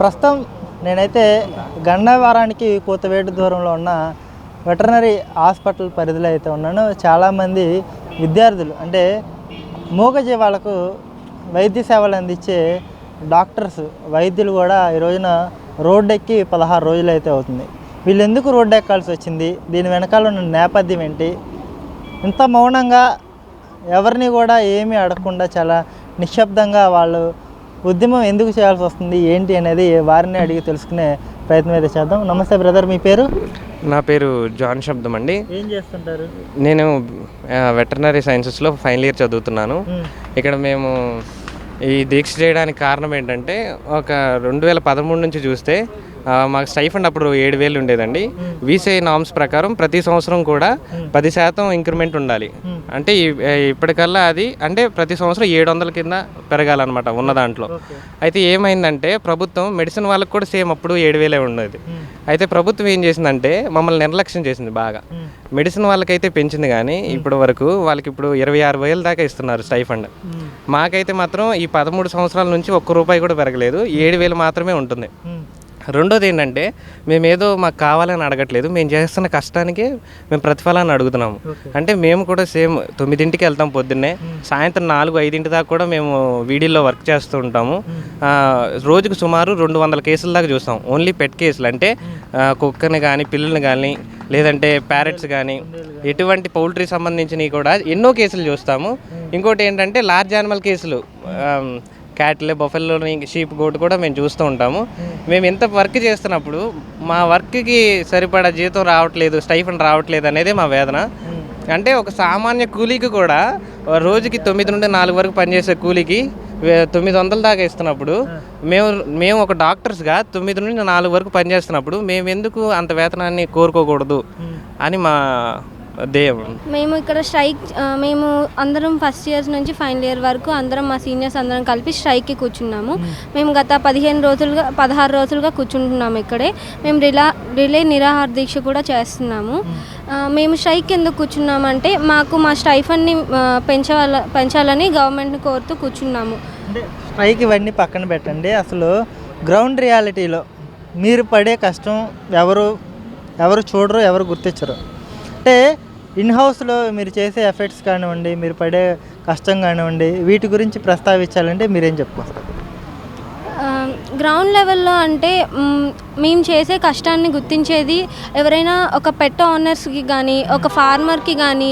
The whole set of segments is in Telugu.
ప్రస్తుతం నేనైతే గన్నవరానికి కూతవేటు దూరంలో ఉన్న వెటర్నరీ హాస్పిటల్ పరిధిలో అయితే ఉన్నాను. చాలామంది విద్యార్థులు అంటే మూగజీవాలకు వైద్య సేవలు అందించే డాక్టర్స్ వైద్యులు కూడా ఈ రోజున రోడ్డు ఎక్కి 16 రోజులు అయితే అవుతుంది. వీళ్ళు ఎందుకు రోడ్డు ఎక్కాల్సి వచ్చింది, దీని వెనకాల ఉన్న నేపథ్యం ఏంటి, ఇంత మౌనంగా ఎవరిని కూడా ఏమీ అడగకుండా చాలా నిశ్శబ్దంగా వాళ్ళు ఉద్యమం ఎందుకు చేయాల్సి వస్తుంది ఏంటి అనేది వారిని అడిగి తెలుసుకునే ప్రయత్నం అయితే చేద్దాం. నమస్తే బ్రదర్, మీ పేరు? నా పేరు జాన్ శబ్దం అండి. ఏం చేస్తుంటారు? నేను వెటర్నరీ సైన్సెస్లో ఫైనల్ ఇయర్ చదువుతున్నాను. ఇక్కడ మేము ఈ దీక్ష చేయడానికి కారణం ఏంటంటే, ఒక 2013 నుంచి చూస్తే మాకు స్టైఫండ్ అప్పుడు 7,000 ఉండేదండి. వీసీఐ నామ్స్ ప్రకారం ప్రతి సంవత్సరం కూడా 10% ఇంక్రిమెంట్ ఉండాలి. అంటే ఇప్పటికల్లా అది అంటే ప్రతి సంవత్సరం 700 కింద పెరగాలన్నమాట ఉన్న దాంట్లో. అయితే ఏమైందంటే ప్రభుత్వం మెడిసిన్ వాళ్ళకి కూడా సేమ్ అప్పుడు 7,000 ఉండేది. అయితే ప్రభుత్వం ఏం చేసిందంటే మమ్మల్ని నిర్లక్ష్యం చేసింది బాగా. మెడిసిన్ వాళ్ళకైతే పెంచింది కానీ ఇప్పటి వరకు వాళ్ళకి ఇప్పుడు 26,000 దాకా ఇస్తున్నారు స్టైఫండ్. మాకైతే మాత్రం ఈ 13 సంవత్సరాల నుంచి ₹1 కూడా పెరగలేదు, 7,000 మాత్రమే ఉంటుంది. రెండోది ఏంటంటే మేమేదో మాకు కావాలని అడగట్లేదు, మేము చేస్తున్న కష్టానికి మేము ప్రతిఫలాన్ని అడుగుతున్నాము. అంటే మేము కూడా సేమ్ 9ంటికి వెళ్తాం పొద్దున్నే, సాయంత్రం 4-5 దాకా కూడా మేము వీడియోలో వర్క్ చేస్తూ ఉంటాము. రోజుకు సుమారు 200 కేసుల దాకా చూస్తాం. ఓన్లీ పెట్ కేసులు అంటే కుక్కని కానీ పిల్లల్ని కానీ లేదంటే ప్యారెట్స్ కానీ ఎటువంటి పౌల్ట్రీ సంబంధించినవి కూడా ఎన్నో కేసులు చూస్తాము. ఇంకోటి ఏంటంటే లార్జ్ యానిమల్ కేసులు, క్యాట్లు, బఫెల్లోని, షీప్, గోట్ కూడా మేము చూస్తూ ఉంటాము. మేము ఎంత వర్క్ చేస్తున్నప్పుడు మా వర్క్కి సరిపడా జీతం రావట్లేదు, స్టైఫండ్ రావట్లేదు అనేది మా వేదన. అంటే ఒక సామాన్య కూలీకి కూడా రోజుకి 9 నుండి 4 వరకు పనిచేసే కూలీకి 900 దాకా ఇస్తున్నప్పుడు మేము ఒక డాక్టర్స్గా 9 నుండి 4 వరకు పనిచేస్తున్నప్పుడు మేము ఎందుకు అంత వేతనాన్ని కోరుకోకూడదు అని మా ధ్యేయం. మేము ఇక్కడ మేము అందరం ఫస్ట్ ఇయర్స్ నుంచి ఫైనల్ ఇయర్ వరకు అందరం మా సీనియర్స్ అందరం కలిపి స్ట్రైక్కి కూర్చున్నాము. మేము గత 16 రోజులుగా కూర్చుంటున్నాము ఇక్కడే. మేము రిలే నిరాహార దీక్ష కూడా చేస్తున్నాము. మేము స్ట్రైక్ ఎందుకు కూర్చున్నామంటే మాకు మా స్టైఫండ్ని పెంచాలని గవర్నమెంట్ని కోరుతూ కూర్చున్నాము. అంటే స్ట్రైక్ ఇవన్నీ పక్కన పెట్టండి, అసలు గ్రౌండ్ రియాలిటీలో మీరు పడే కష్టం ఎవరు చూడరు, ఎవరు గుర్తించరు. అంటే ఇన్ హౌస్లో మీరు చేసే ఎఫర్ట్స్ కానివ్వండి, మీరు పడే కష్టం కానివ్వండి, వీటి గురించి ప్రస్తావించాలంటే మీరేం చెప్పుకొస్తారు? గ్రౌండ్ లెవెల్లో అంటే మేము చేసే కష్టాన్ని గుర్తించేది ఎవరైనా ఒక పెట్ ఓనర్స్కి కానీ ఒక ఫార్మర్కి కానీ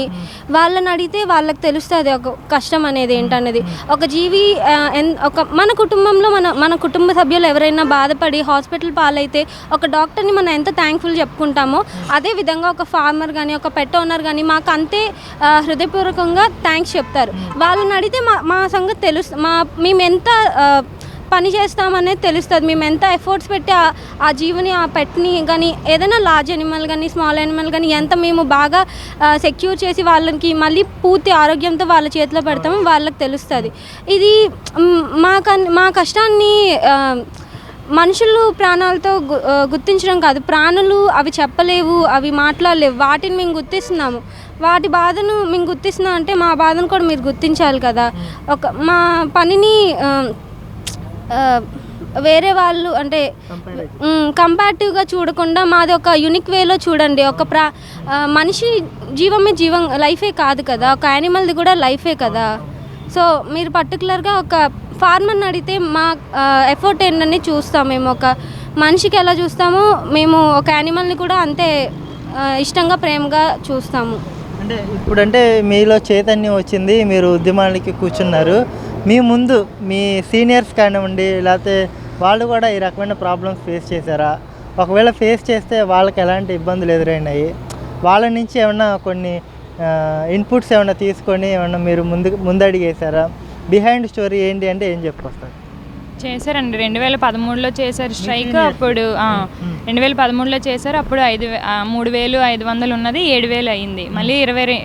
వాళ్ళని అడిగితే వాళ్ళకి తెలుస్తుంది ఒక కష్టం అనేది ఏంటనేది. ఒక జీవి మన కుటుంబంలో మన కుటుంబ సభ్యులు ఎవరైనా బాధపడి హాస్పిటల్ పాలైతే ఒక డాక్టర్ని మనం ఎంత థ్యాంక్ఫుల్ చెప్పుకుంటామో అదే విధంగా ఒక ఫార్మర్ కానీ ఒక పెట్ ఓనర్ కానీ మాకు అంతే హృదయపూర్వకంగా థ్యాంక్స్ చెప్తారు. వాళ్ళని అడిగితే మా సంగతి మేము ఎంత పని చేస్తామనేది తెలుస్తుంది. మేము ఎంత ఎఫర్ట్స్ పెట్టి ఆ జీవిని ఆ పెట్ని కానీ ఏదైనా లార్జ్ యానిమల్ కానీ స్మాల్ యానిమల్ కానీ ఎంత మేము బాగా సెక్యూర్ చేసి వాళ్ళకి మళ్ళీ పూర్తి ఆరోగ్యంతో వాళ్ళ చేతిలో పెడతామో వాళ్ళకి తెలుస్తుంది. ఇది మా కష్టాన్ని మనుషులు ప్రాణాలతో గుర్తించడం కాదు, ప్రాణులు అవి చెప్పలేవు, అవి మాట్లాడలేవు, వాటిని మేము గుర్తిస్తున్నాము. వాటి బాధను మేము గుర్తిస్తున్నాం అంటే మా బాధను కూడా మీరు గుర్తించాలి కదా. మా పనిని వేరే వాళ్ళు అంటే కంపారిటివ్గా చూడకుండా మాది ఒక యూనిక్ వేలో చూడండి. ఒక మనిషి జీవం లైఫే కాదు కదా, ఒక యానిమల్ది కూడా లైఫే కదా. సో మీరు పర్టికులర్గా ఒక ఫార్మర్ని అడిగితే మా ఎఫర్ట్ ఏంటని చూస్తాం. మేము ఒక మనిషికి ఎలా చూస్తామో మేము ఒక యానిమల్ని కూడా అంతే ఇష్టంగా ప్రేమగా చూస్తాము. అంటే ఇప్పుడంటే మీలో చైతన్యం వచ్చింది, మీరు ఉద్యమానికి కూర్చున్నారు. మీ ముందు మీ సీనియర్స్ కానివ్వండి లేకపోతే వాళ్ళు కూడా ఈ రకమైన ప్రాబ్లమ్స్ ఫేస్ చేశారా? ఒకవేళ ఫేస్ చేస్తే వాళ్ళకి ఎలాంటి ఇబ్బందులు ఎదురైనాయి? వాళ్ళ నుంచి ఏమన్నా కొన్ని ఇన్పుట్స్ ఏమన్నా తీసుకొని ఏమన్నా మీరు ముందడిగేశారా? బిహైండ్ స్టోరీ ఏంటి అంటే ఏం చెప్పుకొస్తారు? చేశారండి. 2013లో చేశారు స్ట్రైక్. అప్పుడు 2013లో చేశారు. అప్పుడు 3,500 ఉన్నది 7,000 అయింది. మళ్ళీ 2000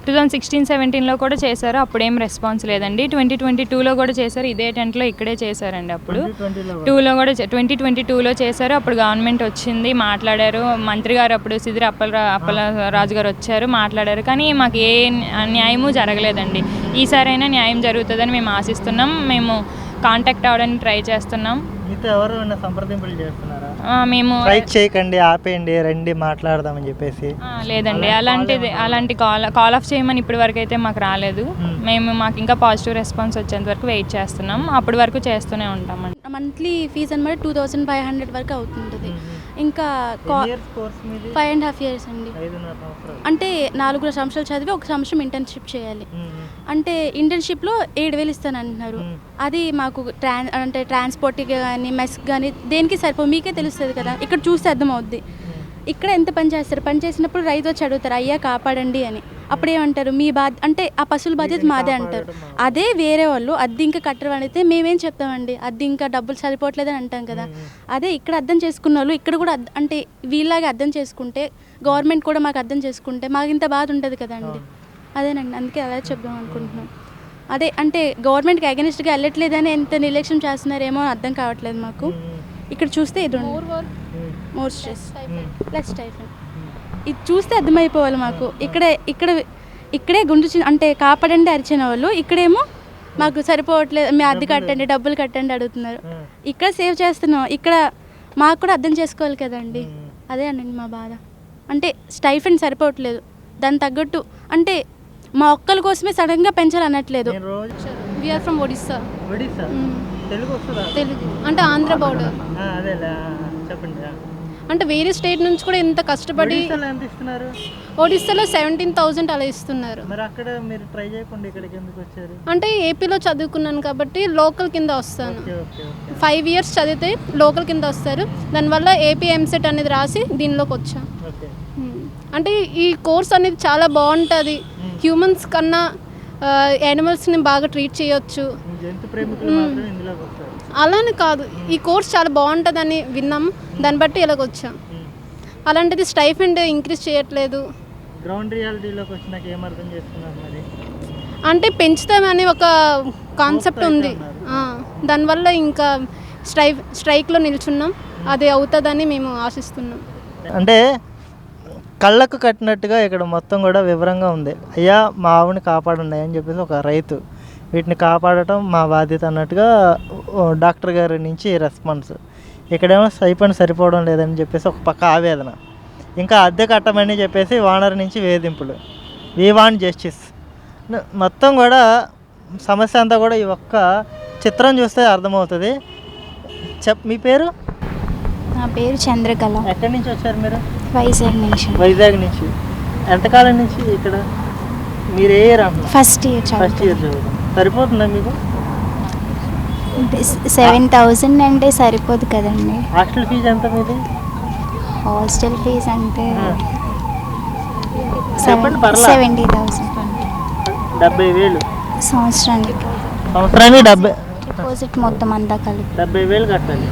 2016-17లో కూడా చేశారు, అప్పుడేం రెస్పాన్స్ లేదండి. 2022లో కూడా చేశారు, ఇదే టెంట్లో ఇక్కడే చేశారండి. అప్పుడు 2022లో చేశారు, అప్పుడు గవర్నమెంట్ వచ్చింది, మాట్లాడారు. మంత్రి గారు అప్పుడు సిదిరి అప్పలరాజు గారు వచ్చారు, మాట్లాడారు. కానీ మాకు ఏ న్యాయము జరగలేదండి. ఈసారైనా న్యాయం జరుగుతుందని మేము ఆశిస్తున్నాం. మేము కాంటాక్ట్ అవ్వడానికి ట్రై చేస్తున్నాం. మీతో ఎవరైనా సంప్రదింపులు చేస్తున్నారా? మేము స్ట్రైక్ చేయకండి, ఆపేయండి, రండి మాట్లాడదామని చెప్పేసి? లేదండి, అలాంటి కాల్ ఆఫ్ చేయమని ఇప్పటి వరకు అయితే మాకు రాలేదు. మాకు ఇంకా పాజిటివ్ రెస్పాన్స్ వచ్చేంత వరకు వెయిట్ చేస్తున్నాం. అప్పటి వరకు చేస్తూనే ఉంటామండి. మంత్లీ ఫీజు అనమాట 2500 వరకు అవుతుంటుంది. ఇంకా 5.5 years అండి. అంటే 4 సంవత్సరాలు చదివి 1 సంవత్సరం ఇంటర్న్షిప్ చేయాలి. అంటే ఇంటర్న్షిప్లో 7,000 ఇస్తాను అంటున్నారు. అది మాకు అంటే ట్రాన్స్పోర్ట్కి కానీ మెస్కి కానీ దేనికి సరిపో, మీకే తెలుస్తుంది కదా, ఇక్కడ చూస్తే అర్థమవుద్ది. ఇక్కడ ఎంత పని చేస్తారు, పని చేసినప్పుడు రైతు వచ్చి అడుగుతారు, అయ్యా కాపాడండి అని. అప్పుడు ఏమంటారు, మీ అంటే ఆ పశువుల బాధ్యత మాదే అంటారు. అదే వేరే వాళ్ళు అద్దె ఇంకా కట్టరు అయితే మేమేం చెప్తామండి, అద్దె ఇంకా డబ్బులు సరిపోవట్లేదని అంటాం కదా. అదే ఇక్కడ అర్థం చేసుకున్న వాళ్ళు ఇక్కడ కూడా అంటే వీళ్ళలాగా అర్థం చేసుకుంటే, గవర్నమెంట్ కూడా మాకు అర్థం చేసుకుంటే మాకు ఇంత బాధ ఉంటుంది కదండి. అదేనండి, అందుకే అలా చెప్దాం అనుకుంటున్నాం. అదే అంటే గవర్నమెంట్కి అగెనిస్ట్గా వెళ్ళట్లేదని ఎంత నిర్లక్ష్యం చేస్తున్నారేమో అర్థం కావట్లేదు మాకు. ఇక్కడ చూస్తే ఇది మోర్ స్ట్రెస్ ప్లస్ స్టైఫండ్, ఇది చూస్తే అర్థమైపోవాలి మాకు. ఇక్కడే గుండు అంటే కాపాడండి అరిచిన వాళ్ళు, ఇక్కడేమో మాకు సరిపోవట్లేదు, మీ అద్దె కట్టండి, డబ్బులు కట్టండి అడుగుతున్నారు. ఇక్కడ సేవ్ చేస్తున్నాం, ఇక్కడ మాకు కూడా అర్థం చేసుకోవాలి కదండి. అదే అండి మా బాధ. అంటే స్టైఫండ్ సరిపోవట్లేదు, దానికి తగ్గట్టు అంటే మా ఒక్కరి కోసమే సడన్గా పెంచాలనట్లేదు. We are from Odisha. తెలుగు అంటే ఆంధ్ర బోర్డర్. అంటే వేరే స్టేట్ నుంచి కూడా ఇంత కష్టపడి ఒడిస్సాలో 17,000 అలా ఇస్తున్నారు. అంటే ఏపీలో చదువుకున్నాను కాబట్టి లోకల్ కింద వస్తాను. 5 years చదివితే లోకల్ కింద వస్తారు. దానివల్ల ఏపీ ఎంసెట్ అనేది రాసి దీనిలోకి వచ్చా. అంటే ఈ కోర్స్ అనేది చాలా బాగుంటుంది. హ్యూమన్స్ కన్నా యానిమల్స్ని బాగా ట్రీట్ చేయొచ్చు. అలానే కాదు, ఈ కోర్స్ చాలా బాగుంటుందని విన్నాం, దాన్ని బట్టి ఇలాగ వచ్చాం. అలాంటిది స్టైఫండ్ ఇంక్రీజ్ చేయట్లేదు. గ్రౌండ్ రియాలిటీలోకి వచ్చినాక ఏమర్థం చేస్తున్నారు మరి? అంటే పెంచుతామని ఒక కాన్సెప్ట్ ఉంది, దానివల్ల ఇంకా స్ట్రైక్లో నిల్చున్నాం. అది అవుతుందని మేము ఆశిస్తున్నాం. అంటే కళ్ళకు కట్టినట్టుగా ఇక్కడ మొత్తం కూడా వివరంగా ఉంది. అయ్యా మా ఆవుని కాపాడున్నాయి అని చెప్పేసి ఒక రైతు, వీటిని కాపాడటం మా బాధ్యత అన్నట్టుగా డాక్టర్ గారి నుంచి రెస్పాన్స్. ఇక్కడేమో స్టైఫండ్ సరిపోవడం లేదని చెప్పేసి ఒక పక్క ఆవేదన, ఇంకా అద్దె కట్టమని చెప్పేసి ఓనర్ నుంచి వేధింపులు. We want justice. మొత్తం కూడా సమస్య అంతా కూడా ఈ ఒక్క చిత్రం చూస్తే అర్థమవుతుంది. మీ పేరు? నా పేరు చంద్రకళ. ఎక్కడి నుంచి వచ్చారు మీరు? వైజాగ్ నుంచి. వైజాగ్ నుంచి. ఎంతకాలం నుంచి ఇక్కడ? మీరు ఏ ఇయర్? ఫస్ట్ ఇయర్ చదువుతాం. సరిపోతుందా మీకు? 7,000 అంటే సరిపోదు కదండి. హాస్టల్ ఫీజు ఎంత మీది? హాస్టల్ ఫీజు అంటే చెప్పండి, 70,000. 70,000 సంవత్సరానికి 70. డిపాజిట్ మొత్తం అంతా కలిపి 70,000 కట్టాలి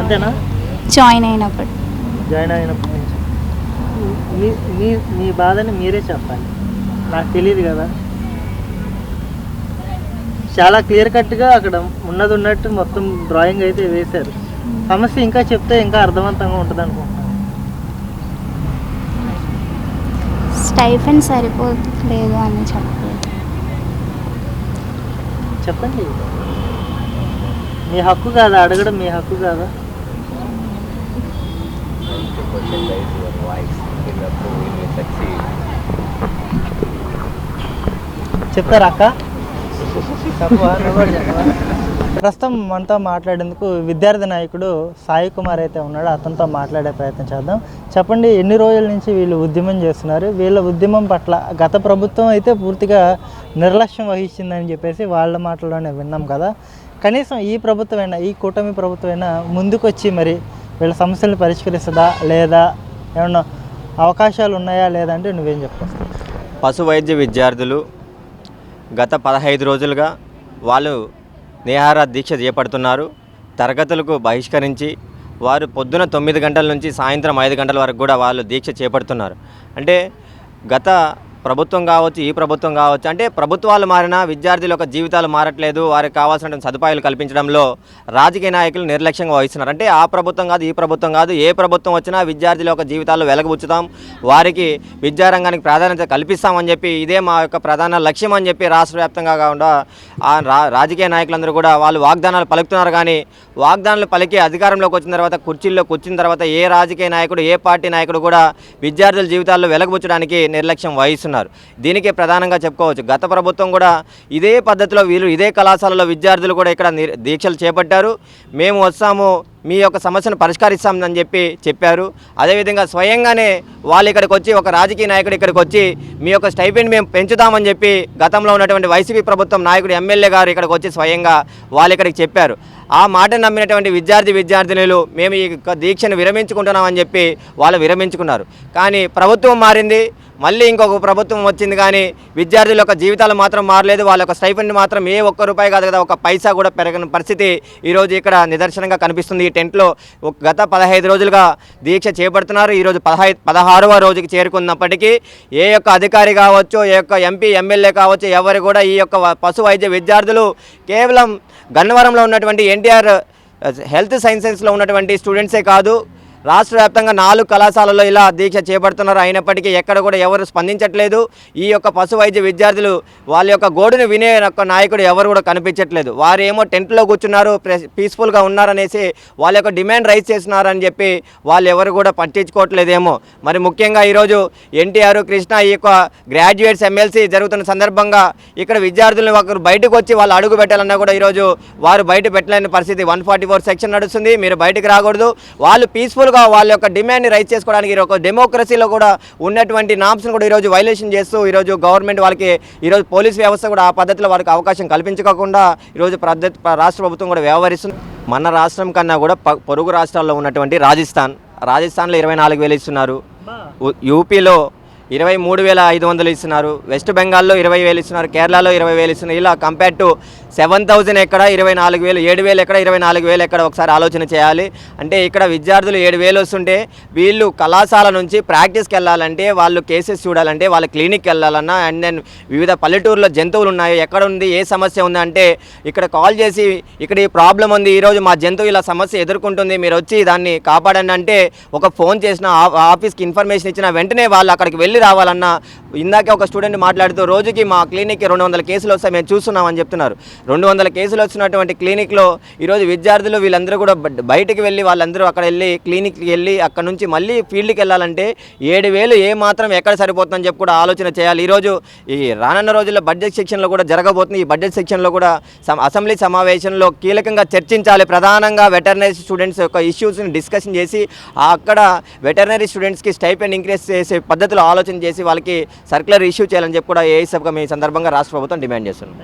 అంతేనా? జాయిన్ అయినప్పుడు నుంచి మీ బాధని మీరే చెప్పాలి, నాకు తెలియదు కదా. చాలా క్లియర్ కట్గా అక్కడ ఉన్నది ఉన్నట్టు మొత్తం డ్రాయింగ్ అయితే వేశారు. సమస్య ఇంకా చెప్తే ఇంకా అర్థవంతంగా ఉంటుంది అనుకుంటున్నాను. స్టైఫండ్ సరిపోలేదు అని చెప్పండి. మీ హక్కు కాదా అడగడం? మీ హక్కు కాదా? చెప్తారా అక్క? ప్రస్తుతం మనతో మాట్లాడేందుకు విద్యార్థి నాయకుడు సాయి కుమార్ అయితే ఉన్నాడు, అతనితో మాట్లాడే ప్రయత్నం చేద్దాం. చెప్పండి, ఎన్ని రోజుల నుంచి వీళ్ళు ఉద్యమం చేస్తున్నారు? వీళ్ళ ఉద్యమం పట్ల గత ప్రభుత్వం అయితే పూర్తిగా నిర్లక్ష్యం వహించిందని చెప్పేసి వాళ్ళ మాటల్లోనే విన్నాం కదా. కనీసం ఈ ప్రభుత్వమైనా, ఈ కూటమి ప్రభుత్వమైనా ముందుకొచ్చి మరి వీళ్ళ సమస్యలను పరిష్కరిస్తుందా లేదా, ఏమన్నా అవకాశాలు ఉన్నాయా లేదా అంటే నువ్వేం చెప్తావు? పశు వైద్య విద్యార్థులు గత 15 రోజులుగా వాళ్ళు నిరాహార దీక్ష చేపడుతున్నారు. తరగతులకు బహిష్కరించి వారు పొద్దున 9 గంటల నుంచి సాయంత్రం 5 గంటల వరకు కూడా వాళ్ళు దీక్ష చేపడుతున్నారు. అంటే గత ప్రభుత్వం కావచ్చు, ఈ ప్రభుత్వం కావచ్చు, అంటే ప్రభుత్వాలు మారినా విద్యార్థుల యొక్క జీవితాలు మారట్లేదు, వారికి కావాల్సిన సదుపాయాలు కల్పించడంలో రాజకీయ నాయకులు నిర్లక్ష్యంగా వహిస్తున్నారు. అంటే ఆ ప్రభుత్వం కాదు, ఈ ప్రభుత్వం కాదు, ఏ ప్రభుత్వం వచ్చినా విద్యార్థుల యొక్క జీవితాల్లో వెలగబుచ్చుతాం, వారికి విద్యారంగానికి ప్రాధాన్యత కల్పిస్తామని చెప్పి ఇదే మా యొక్క ప్రధాన లక్ష్యం అని చెప్పి రాష్ట్ర వ్యాప్తంగా కాకుండా రాజకీయ నాయకులందరూ కూడా వాళ్ళు వాగ్దానాలు పలుకుతున్నారు. కానీ వాగ్దానాలు పలికి అధికారంలోకి వచ్చిన తర్వాత కుర్చీల్లో కూర్చున్న తర్వాత ఏ రాజకీయ నాయకుడు, ఏ పార్టీ నాయకుడు కూడా విద్యార్థుల జీవితాల్లో వెలగబుచ్చడానికి నిర్లక్ష్యం వహిస్తున్నారు. దీనికి ప్రధానంగా చెప్పుకోవచ్చు. గత ప్రభుత్వం కూడా ఇదే పద్ధతిలో వీళ్ళు ఇదే కళాశాలలో విద్యార్థులు కూడా ఇక్కడ దీక్షలు చేపట్టారు. మేము వస్తాము, మీ యొక్క సమస్యను పరిష్కరిస్తామని చెప్పారు. అదేవిధంగా స్వయంగానే వాళ్ళు ఇక్కడికి వచ్చి, ఒక రాజకీయ నాయకుడు ఇక్కడికి వచ్చి మీ యొక్క స్టైపెండ్ మేము పెంచుతామని చెప్పి గతంలో ఉన్నటువంటి వైసీపీ ప్రభుత్వం నాయకుడు ఎమ్మెల్యే గారు ఇక్కడికి వచ్చి స్వయంగా వాళ్ళు ఇక్కడికి చెప్పారు. ఆ మాటను నమ్మినటువంటి విద్యార్థినులు మేము ఈ దీక్షను విరమించుకుంటున్నామని చెప్పి వాళ్ళు విరమించుకున్నారు. కానీ ప్రభుత్వం మారింది, మళ్ళీ ఇంకొక ప్రభుత్వం వచ్చింది, కానీ విద్యార్థుల యొక్క జీవితాలు మాత్రం మారలేదు. వాళ్ళ యొక్క స్టైపెండ్ మాత్రం ఏ ఒక్క రూపాయి కాదు కదా, ఒక పైసా కూడా పెరగని పరిస్థితి ఈరోజు ఇక్కడ నిదర్శనంగా కనిపిస్తుంది. ఈ టెంట్లో గత 15 రోజులుగా దీక్ష చేపడుతున్నారు. ఈరోజు 16వ రోజుకి చేరుకున్నప్పటికీ ఏ యొక్క అధికారి కావచ్చు, ఏ యొక్క ఎంపీ ఎమ్మెల్యే కావచ్చు, ఎవరు కూడా ఈ యొక్క పశు వైద్య విద్యార్థులు కేవలం గన్నవరంలో ఉన్నటువంటి ఎన్టీఆర్ హెల్త్ సైన్సెస్లో ఉన్నటువంటి స్టూడెంట్సే కాదు, రాష్ట్ర వ్యాప్తంగా 4 కళాశాలల్లో ఇలా దీక్ష చేపడుతున్నారు. అయినప్పటికీ ఎక్కడ కూడా ఎవరు స్పందించట్లేదు. ఈ యొక్క పశు వైద్య విద్యార్థులు వాళ్ళ యొక్క గోడును వినే యొక్క నాయకుడు ఎవరు కూడా కనిపించట్లేదు. వారు ఏమో టెంట్లో కూర్చున్నారు, పీస్ఫుల్గా ఉన్నారనేసి వాళ్ళ యొక్క డిమాండ్ రైజ్ చేస్తున్నారని చెప్పి వాళ్ళు ఎవరు కూడా పట్టించుకోవట్లేదేమో. మరి ముఖ్యంగా ఈరోజు ఎన్టీఆర్, కృష్ణ ఈ యొక్క గ్రాడ్యుయేట్స్ ఎమ్మెల్సీ జరుగుతున్న సందర్భంగా ఇక్కడ విద్యార్థులను ఒకరు బయటకు వచ్చి వాళ్ళు అడుగు పెట్టాలన్నా కూడా ఈరోజు వారు బయట పెట్టలేని పరిస్థితి. 144 సెక్షన్ నడుస్తుంది, మీరు బయటకు రాకూడదు. వాళ్ళు పీస్ఫుల్ వాళ్ళ యొక్క డిమాండ్ని రైజ్ చేసుకోవడానికి ఒక డెమోక్రసీలో కూడా ఉన్నటువంటి నామ్స్ని కూడా ఈరోజు వైలేషన్ చేస్తూ ఈరోజు గవర్నమెంట్ వాళ్ళకి ఈరోజు పోలీస్ వ్యవస్థ కూడా ఆ పద్ధతిలో వారికి అవకాశం కల్పించకుండా ఈరోజు రాష్ట్ర ప్రభుత్వం కూడా వ్యవహరిస్తుంది. మన రాష్ట్రం కన్నా కూడా పొరుగు రాష్ట్రాల్లో ఉన్నటువంటి రాజస్థాన్లో 24,000 ఇస్తున్నారు, యూపీలో 23,500 ఇస్తున్నారు, వెస్ట్ బెంగాల్లో 20,000 ఇస్తున్నారు, కేరళలో 20,000 ఇస్తున్నారు. ఇలా కంపేర్ టు 7,000 ఎక్కడ, 24,000, 7,000 ఎక్కడ, 24,000 ఎక్కడ, ఒకసారి ఆలోచన చేయాలి. అంటే ఇక్కడ విద్యార్థులు 7,000 వస్తుంటే వీళ్ళు కళాశాల నుంచి ప్రాక్టీస్కి వెళ్ళాలంటే, వాళ్ళు కేసెస్ చూడాలంటే, వాళ్ళ క్లినిక్కి వెళ్ళాలన్నా, అండ్ దెన్ వివిధ పల్లెటూరులో జంతువులు ఉన్నాయి, ఎక్కడ ఉంది, ఏ సమస్య ఉంది అంటే ఇక్కడ కాల్ చేసి ఇక్కడ ఈ ప్రాబ్లం ఉంది, ఈరోజు మా జంతువు ఇలా సమస్య ఎదుర్కొంటుంది, మీరు వచ్చి దాన్ని కాపాడండి అంటే ఒక ఫోన్ చేసిన, ఆఫీస్కి ఇన్ఫర్మేషన్ ఇచ్చిన వెంటనే వాళ్ళు అక్కడికి వెళ్ళి రావాలన్నా. ఇందాకే ఒక స్టూడెంట్ మాట్లాడుతూ రోజుకి మా క్లినిక్కి 200 కేసులు వస్తాయి మేము చూస్తున్నామని చెప్తున్నారు. 200 కేసులు వచ్చినటువంటి క్లినిక్లో ఈరోజు విద్యార్థులు వీళ్ళందరూ కూడా బయటికి వెళ్ళి వాళ్ళందరూ అక్కడ వెళ్ళి క్లినిక్కి వెళ్ళి అక్కడ నుంచి మళ్ళీ ఫీల్డ్కి వెళ్ళాలంటే 7,000 ఏ మాత్రం ఎక్కడ సరిపోతుందని చెప్పి కూడా ఆలోచన చేయాలి. ఈరోజు ఈ రానున్న రోజుల్లో బడ్జెట్ సెక్షన్లో కూడా జరగబోతుంది. ఈ బడ్జెట్ సెక్షన్లో కూడా అసెంబ్లీ సమావేశంలో కీలకంగా చర్చించాలి. ప్రధానంగా వెటర్నరీ స్టూడెంట్స్ యొక్క ఇష్యూస్ని డిస్కషన్ చేసి అక్కడ వెటర్నరీ స్టూడెంట్స్కి స్టైపెండ్ ఇంక్రీజ్ చేసే పద్ధతిలో ఆలోచన చేసి వాళ్ళకి సర్క్యులర్ ఇష్యూ చేయాలని చెప్పి కూడా ఏఐసీగా మీ సందర్భంగా రాష్ట్ర ప్రభుత్వం డిమాండ్ చేస్తుంది.